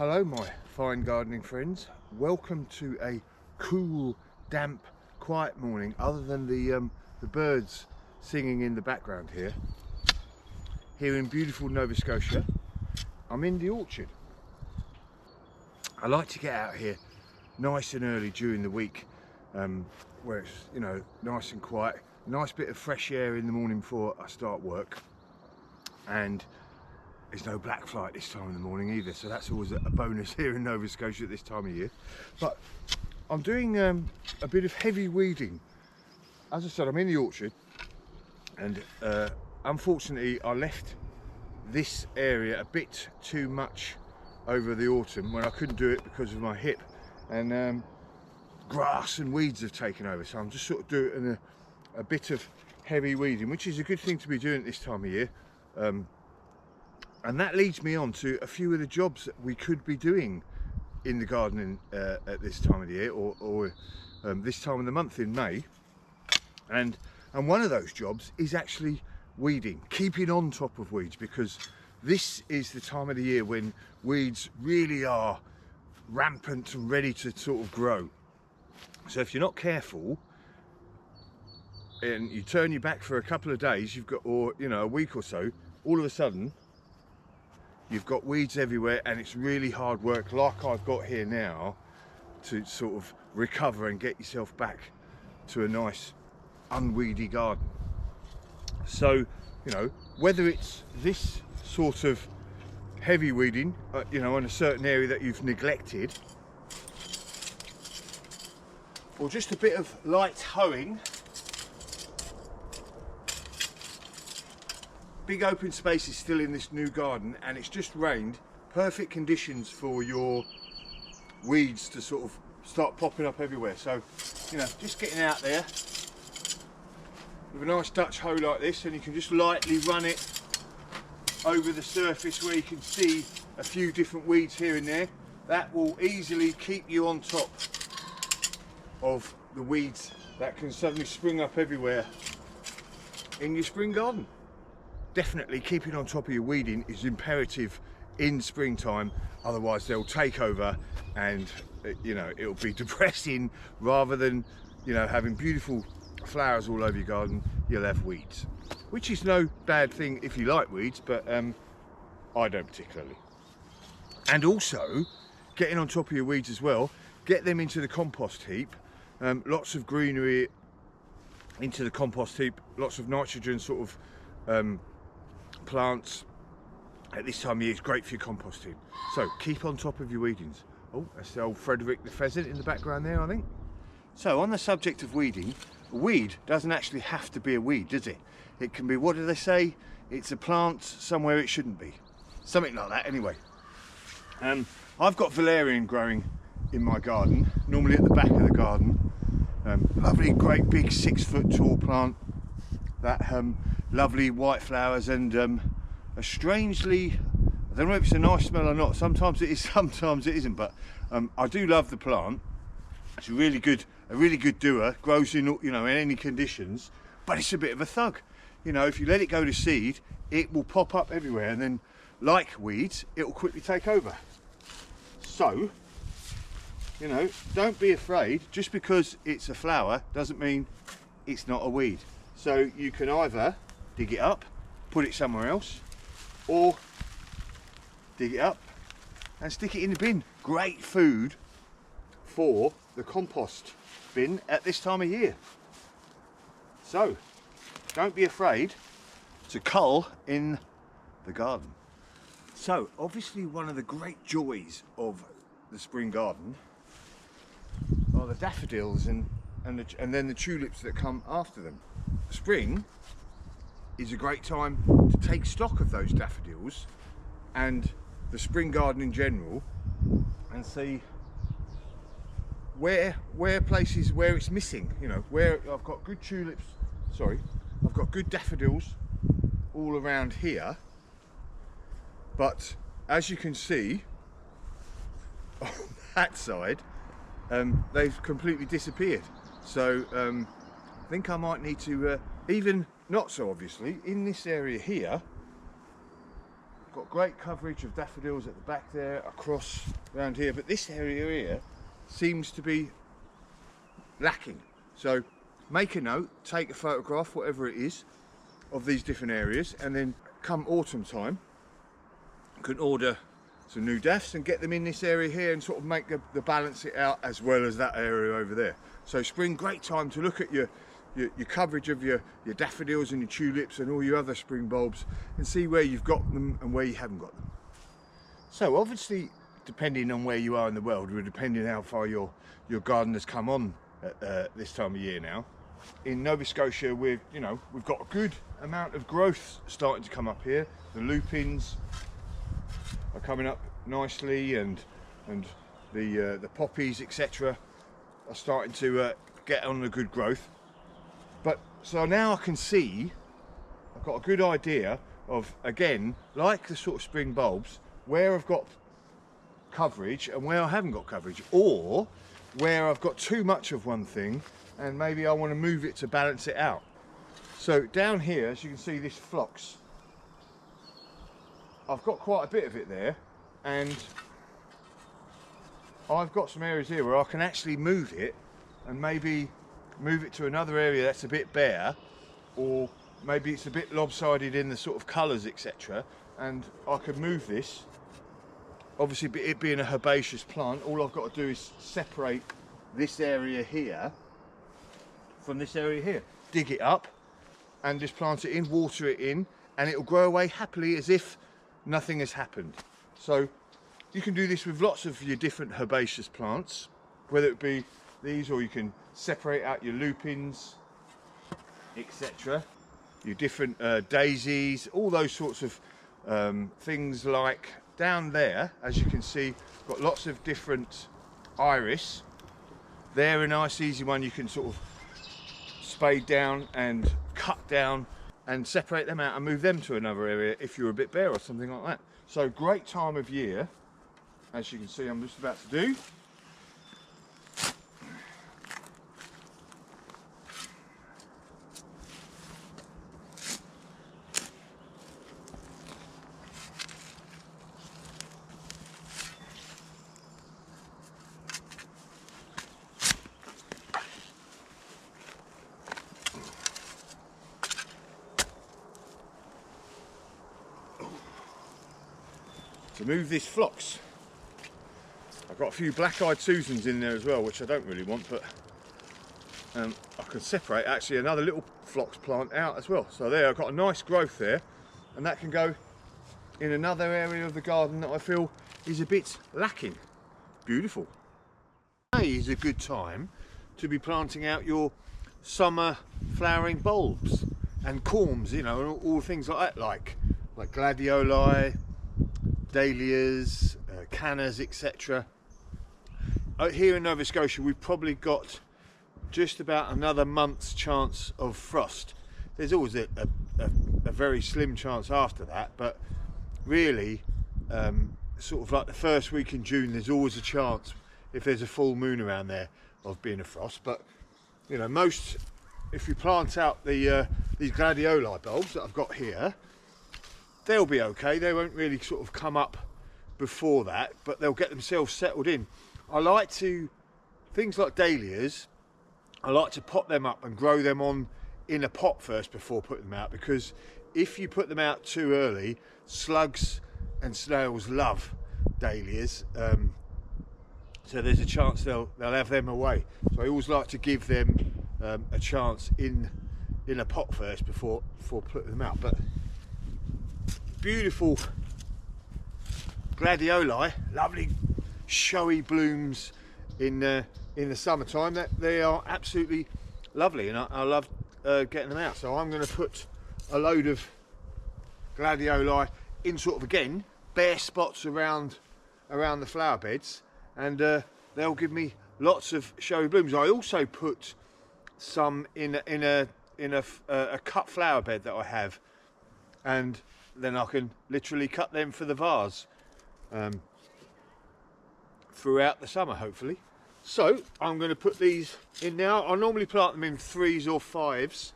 Hello my fine gardening friends, welcome to a cool, damp, quiet morning other than the birds singing in the background here in beautiful Nova Scotia. I'm in the orchard. I like to get out here nice and early during the week where it's, you know, nice and quiet, nice bit of fresh air in the morning before I start work, and there's no black fly at this time in the morning either, so that's always a bonus here in Nova Scotia at this time of year. But I'm doing a bit of heavy weeding. As I said, I'm in the orchard, and unfortunately I left this area a bit too much over the autumn when I couldn't do it because of my hip, and grass and weeds have taken over, so I'm just sort of doing a bit of heavy weeding, which is a good thing to be doing at this time of year. And that leads me on to a few of the jobs that we could be doing in the garden at this time of the year, or this time of the month in May. And one of those jobs is actually weeding, keeping on top of weeds, because this is the time of the year when weeds really are rampant and ready to sort of grow. So if you're not careful and you turn your back for a couple of days, you've got, or you know, a week or so, all of a sudden you've got weeds everywhere, and it's really hard work, like I've got here now, to sort of recover and get yourself back to a nice unweedy garden. So, you know, whether it's this sort of heavy weeding, you know, in a certain area that you've neglected, or just a bit of light hoeing, big open space is still in this new garden, and it's just rained. Perfect conditions for your weeds to sort of start popping up everywhere. So, you know, just getting out there with a nice Dutch hoe like this, and you can just lightly run it over the surface where you can see a few different weeds here and there. That will easily keep you on top of the weeds that can suddenly spring up everywhere in your spring garden. Definitely keeping on top of your weeding is imperative in springtime, otherwise they'll take over, and you know, it'll be depressing. Rather than, you know, having beautiful flowers all over your garden, you'll have weeds, which is no bad thing if you like weeds, but I don't particularly. And also getting on top of your weeds as well, get them into the compost heap. Lots of greenery into the compost heap, lots of nitrogen sort of plants at this time of year is great for your composting. So keep on top of your weedings. Oh, that's the old Frederick the pheasant in the background there, I think. So on the subject of weeding, a weed doesn't actually have to be a weed, does it? It can be, what do they say? It's a plant somewhere it shouldn't be. Something like that anyway. I've got valerian growing in my garden, normally at the back of the garden. Lovely, great big 6 foot tall plant that lovely white flowers, and a strangely, I don't know if it's a nice smell or not, sometimes it is, sometimes it isn't, but I do love the plant. It's a really good doer, grows in, you know, in any conditions, but it's a bit of a thug. You know, if you let it go to seed, it will pop up everywhere, and then, like weeds, it will quickly take over. So, you know, don't be afraid. Just because it's a flower doesn't mean it's not a weed. So you can either dig it up, put it somewhere else, or dig it up and stick it in the bin. Great food for the compost bin at this time of year. So don't be afraid to cull in the garden. So obviously one of the great joys of the spring garden are the daffodils and then the tulips that come after them. Spring is a great time to take stock of those daffodils and the spring garden in general, and see where places where it's missing. You know, where I've got good tulips, sorry, I've got good daffodils all around here, but as you can see on that side, they've completely disappeared. So I think I might need to even, not so obviously, in this area here, got great coverage of daffodils at the back there, across around here, but this area here seems to be lacking. So make a note, take a photograph, whatever it is, of these different areas, and then come autumn time you can order some new daffs and get them in this area here and sort of make the balance it out, as well as that area over there. So spring, great time to look at your coverage of your daffodils and your tulips and all your other spring bulbs, and see where you've got them and where you haven't got them. So obviously, depending on where you are in the world, or depending how far your garden has come on at this time of year now, in Nova Scotia we've got a good amount of growth starting to come up here. The lupins are coming up nicely, and the poppies, etc., are starting to get on a good growth. But so now I can see, I've got a good idea of, again, like the sort of spring bulbs, where I've got coverage and where I haven't got coverage, or where I've got too much of one thing and maybe I want to move it to balance it out. So down here, as you can see, this phlox, I've got quite a bit of it there, and I've got some areas here where I can actually move it and maybe move it to another area that's a bit bare, or maybe it's a bit lopsided in the sort of colours, etc., and I could move this. Obviously, it being a herbaceous plant, all I've got to do is separate this area here from this area here, dig it up and just plant it in, water it in, and it will grow away happily as if nothing has happened. So you can do this with lots of your different herbaceous plants, whether it be these, or you can separate out your lupins, etc., your different daisies, all those sorts of things. Like down there, as you can see, got lots of different iris. They're a nice easy one you can sort of spade down and cut down and separate them out and move them to another area if you're a bit bare or something like that. So great time of year, as you can see I'm just about to do. To move this phlox, I've got a few black-eyed Susans in there as well, which I don't really want, but I can separate actually another little phlox plant out as well. So there, I've got a nice growth there, and that can go in another area of the garden that I feel is a bit lacking. Beautiful. May is a good time to be planting out your summer flowering bulbs and corms, and all things like that, like gladioli, dahlias, cannas, etc. Here in Nova Scotia we've probably got just about another month's chance of frost. There's always a very slim chance after that, but really sort of like the first week in June there's always a chance, if there's a full moon around there, of being a frost. But most, if you plant out these gladioli bulbs that I've got here, they'll be okay. They won't really sort of come up before that, but they'll get themselves settled in. I like to, things like dahlias, I like to pot them up and grow them on in a pot first before putting them out, because if you put them out too early, slugs and snails love dahlias, so there's a chance they'll have them away. So I always like to give them a chance in a pot first before putting them out. But beautiful gladioli, lovely showy blooms in the summertime. That they are absolutely lovely, and I love getting them out. So I'm going to put a load of gladioli in sort of, again, bare spots around the flower beds, and they'll give me lots of showy blooms. I also put some in a cut flower bed that I have, and then I can literally cut them for the vase throughout the summer, hopefully. So I'm going to put these in now. I normally plant them in 3s or 5s,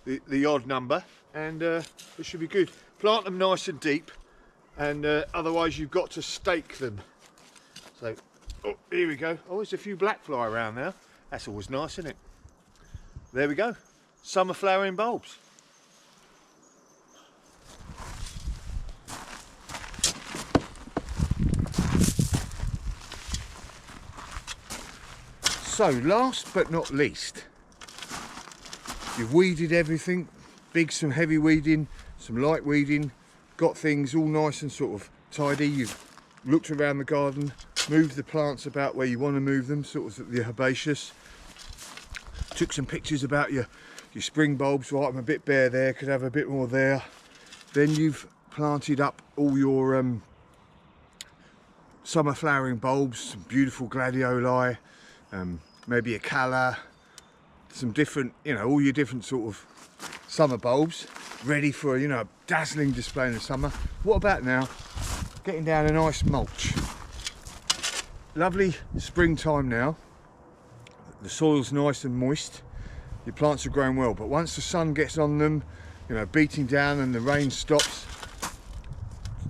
the odd number, and it should be good. plant them nice and deep, and otherwise you've got to stake them. So, oh, here we go. Oh, there's a few black fly around now. That's always nice, isn't it? There we go. Summer flowering bulbs. So, last but not least, you've weeded everything, some heavy weeding, some light weeding, got things all nice and sort of tidy. You've looked around the garden, moved the plants about where you want to move them, sort of the herbaceous. Took some pictures about your spring bulbs. Right, I'm a bit bare there, could have a bit more there. Then you've planted up all your summer flowering bulbs, some beautiful gladioli, maybe a calla, some different, all your different sort of summer bulbs, ready for, a dazzling display in the summer. What about now? Getting down a nice mulch. Lovely springtime now. The soil's nice and moist. Your plants are growing well, but once the sun gets on them, beating down and the rain stops,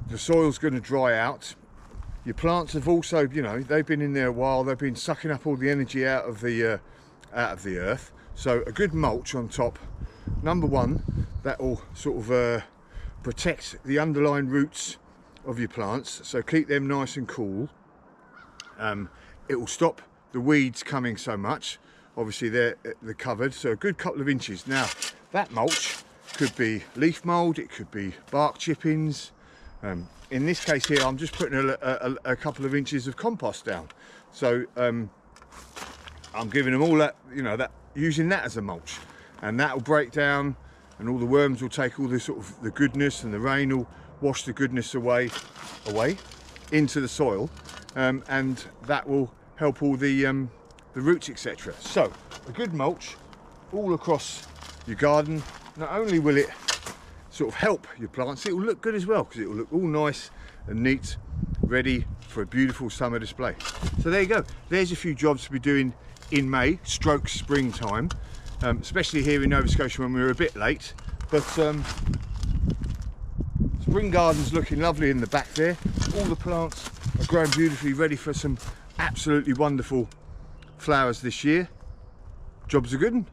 the soil's going to dry out. Your plants have also, they've been in there a while. They've been sucking up all the energy out of the earth. So a good mulch on top. Number one, that will sort of protect the underlying roots of your plants. So keep them nice and cool. It will stop the weeds coming so much. Obviously they're covered, so a good couple of inches. Now that mulch could be leaf mould, it could be bark chippings. In this case here, I'm just putting a couple of inches of compost down. So I'm giving them all that, using that as a mulch, and that will break down, and all the worms will take all this sort of the goodness, and the rain will wash the goodness away into the soil, and that will help all the roots, etc. So a good mulch all across your garden. Not only will it sort of help your plants, it will look good as well, because it will look all nice and neat, ready for a beautiful summer display. So there you go. There's a few jobs to be doing in May, stroke springtime, especially here in Nova Scotia when we were a bit late. But spring garden's looking lovely in the back there. All the plants are growing beautifully, ready for some absolutely wonderful flowers this year. Job's a good one.